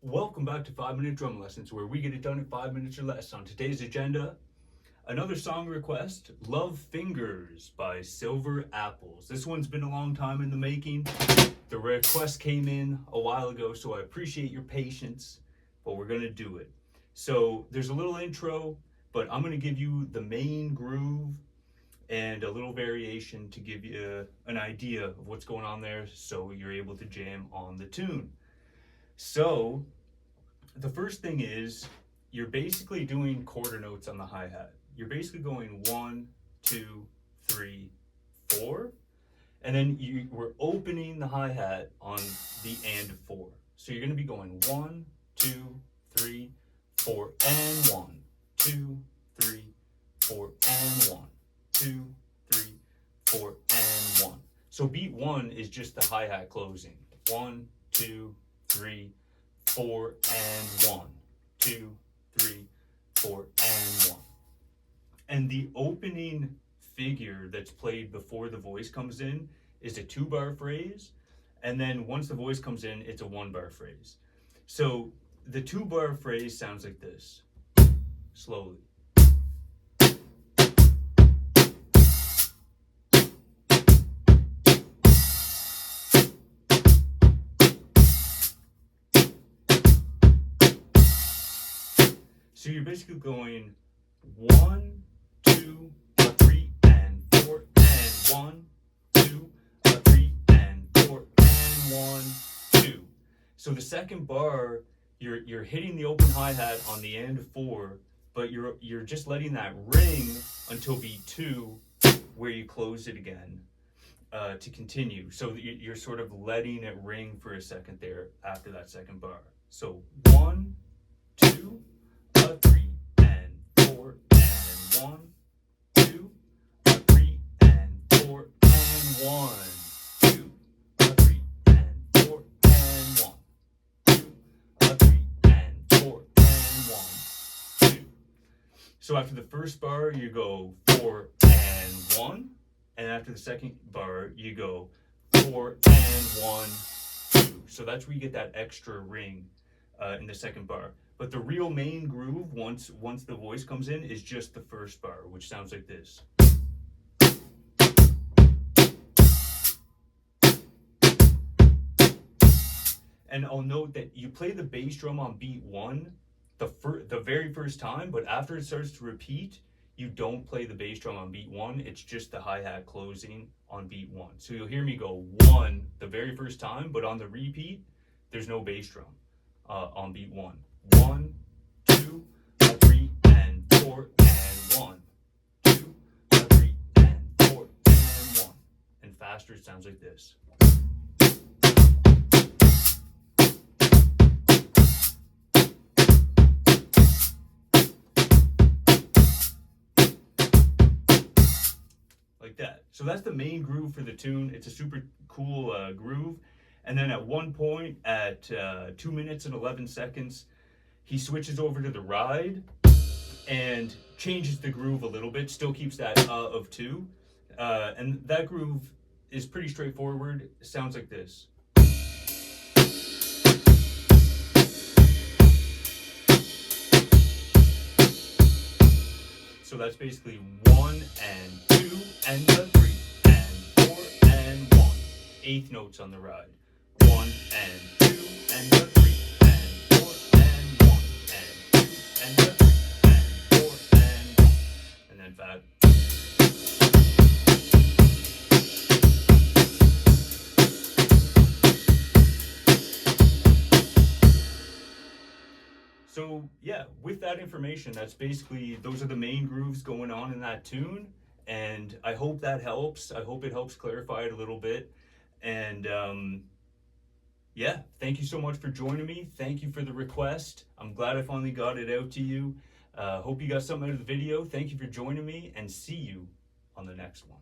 Welcome back to 5 Minute Drum Lessons, where we get it done in 5 minutes or less. On today's agenda, another song request, Lovefingers by Silver Apples. This one's been a long time in the making. The request came in a while ago, so I appreciate your patience, but we're going to do it. So there's a little intro, but I'm going to give you the main groove and a little variation to give you an idea of what's going on there so you're able to jam on the tune. So the first thing is you're basically doing quarter notes on the hi-hat. You're basically going 1, 2, 3, 4, and then we're opening the hi-hat on the and 4. So you're going to be going 1, 2, 3, 4, and 1, 2, 3, 4, and 1, 2, 3, 4, and 1. So beat 1 is just the hi-hat closing. 1, 2, 3, 4, and 1, 2, 3, 4, and 1. And the opening figure that's played before the voice comes in is a 2-bar phrase, and then once the voice comes in, it's a 1-bar phrase. So the 2-bar phrase sounds like this, slowly. So you're basically going 1, 2, 3, and 4, and 1, 2, 3, and 4, and 1, 2. So the second bar, you're hitting the open hi-hat on the and 4, but you're just letting that ring until beat 2, where you close it again to continue. So you're sort of letting it ring for a second there after that second bar. So 1, 2, 3, and 4, and 1, 2, 3, and 4, and 1, 2, 3, and 4, and 1, 2, 3, and 4, and 1, 2. So after the first bar, you go 4 and 1, and after the second bar, you go 4 and 1, 2. So that's where you get that extra ring in the second bar. But the real main groove, once the voice comes in, is just the first bar, which sounds like this. And I'll note that you play the bass drum on beat 1 the very first time, but after it starts to repeat, you don't play the bass drum on beat 1. It's just the hi-hat closing on beat 1. So you'll hear me go 1 the very first time, but on the repeat, there's no bass drum on beat 1. 1, 2, 3, and 4, and 1, 2, 3, and 4, and 1. And faster, it sounds like this. Like that. So that's the main groove for the tune. It's a super cool groove. And then at one point, at 2 minutes and 11 seconds, he switches over to the ride and changes the groove a little bit, still keeps that of 2. And that groove is pretty straightforward. It sounds like this. So that's basically 1 and 2 and 3 and 4 and 1. 8th notes on the ride. 1 and 2 and 3 and 4 and 1 and 2 and 3 and 4 and 1. And then 5. So yeah, with that information, that's basically, those are the main grooves going on in that tune. And I hope that helps. I hope it helps clarify it a little bit. And yeah, thank you so much for joining me. Thank you for the request. I'm glad I finally got it out to you. Hope you got something out of the video. Thank you for joining me, and see you on the next one.